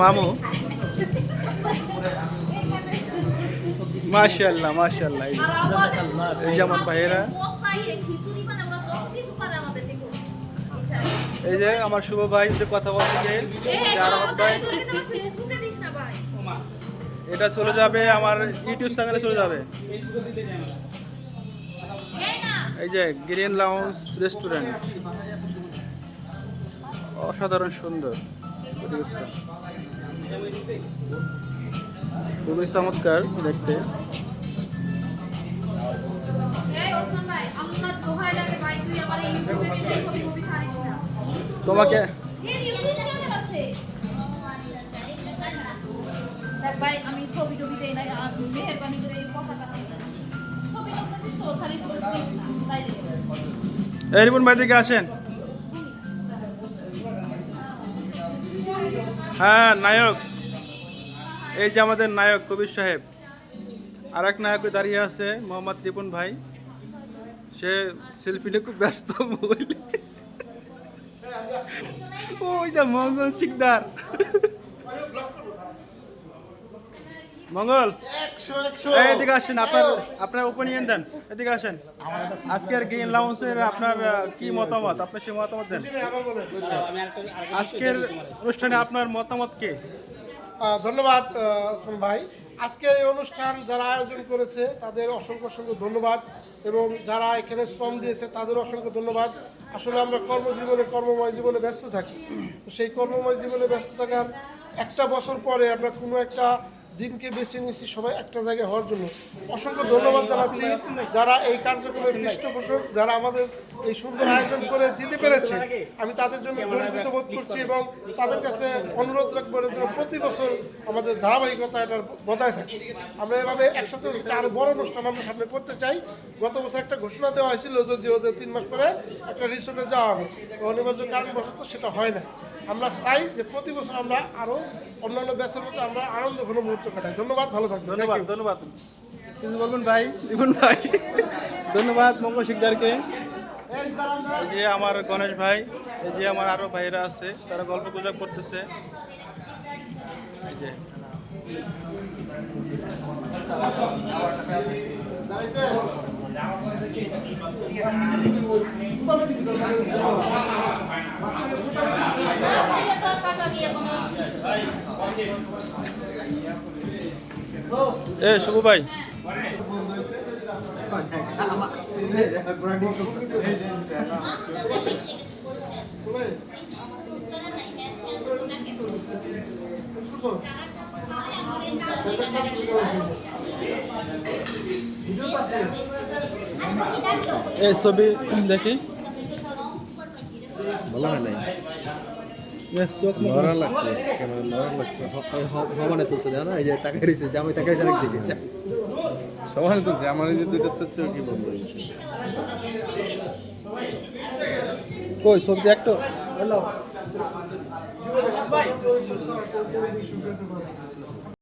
মামু মাশাআল্লাহ মাশাআল্লাহ এই যে আমার ভাইয়েরা এই যে আমার শুভ ভাই যে কথা বলতে এটা চলে যাবে আমার ইউটিউব চ্যানেলে চলে যাবে এই যে গ্রিন লাউঞ্জ রেস্টুরেন্ট অসাধারণ সুন্দর খুবই চমৎকার দেখতে তোমাকে আমি ছবি টবি দেই না মেহেরবানি করে এই রিপন ভাই দিকে আসেন হ্যাঁ নায়ক এই যে আমাদের নায়ক কবির সাহেব আর এক নায়ক দাঁড়িয়ে আছে মোহাম্মদ রিপন ভাই সে সেলফিতে খুব ব্যস্ত মোবাইলে ওই যে মঙ্গল চিকদার মঙ্গল এদিকে আসেন আপনার ওপিনিয়ন দেন এদিকে আসেন আজকের গ্রিন লাউঞ্জের আপনার কি মতামত আপনি সেই মতামত দেন আজকের অনুষ্ঠানে আপনার মতামত কি ধন্যবাদ ভাই আজকের এই অনুষ্ঠান যারা আয়োজন করেছে তাদের অসংখ্য অসংখ্য ধন্যবাদ এবং যারা এখানে শ্রম দিয়েছে তাদের অসংখ্য ধন্যবাদ আসলে আমরা কর্মময় জীবনে ব্যস্ত থাকি তো সেই কর্মময় জীবনে ব্যস্ত থাকার একটা বছর পরে আমরা কোনো একটা দিনকে বেছে নিয়েছি সবাই একটা জায়গায় হওয়ার জন্য অসংখ্য ধন্যবাদ জানাচ্ছি যারা এই কার্যক্রমের পৃষ্ঠপোষক যারা আমাদের এই সুন্দর আয়োজন করে দিতে পেরেছে আমি তাদের জন্য গর্বিত বোধ করছি এবং তাদের কাছে অনুরোধ রাখবো যেন প্রতি বছর আমাদের ধারাবাহিকতা এটা বজায় থাকে আমরা এভাবে একসাথে আরও বড় অনুষ্ঠান আমরা সামনে করতে চাই গত বছর একটা ঘোষণা দেওয়া হয়েছিল যদিও যে 3 মাস পরে একটা রিসোর্টে যাওয়া হবে অনিবার্য কারণবশত সেটা হয় না আমরা চাই যে প্রতি বছর আমরা আরও অন্যান্য ব্যাচের মতো আমরা আনন্দ ঘন মুহূর্ত কাটাই ধন্যবাদ ভালো থাকবেন ধন্যবাদ ধন্যবাদ কিছু বলবেন ভাই রিপন ভাই ধন্যবাদ মঙ্গল শিকদারকে এই যে আমার গণেশ ভাই এই যে আমার আরো ভাইরা আছে তারা গল্প গুজব করতেছে এই যে শুভ ভাই এই ছবি দেখি ভালো হয় নাই নরম লাগছে কেন নরম লাগছে সমানে তুলছে জানো এই যে টাকা রয়েছে জামাই টাকা আরেকদিকে সমানে তুলছে আমার এই যে দুইটা তুলছে কি বলবো কই ছবি একটা হ্যালো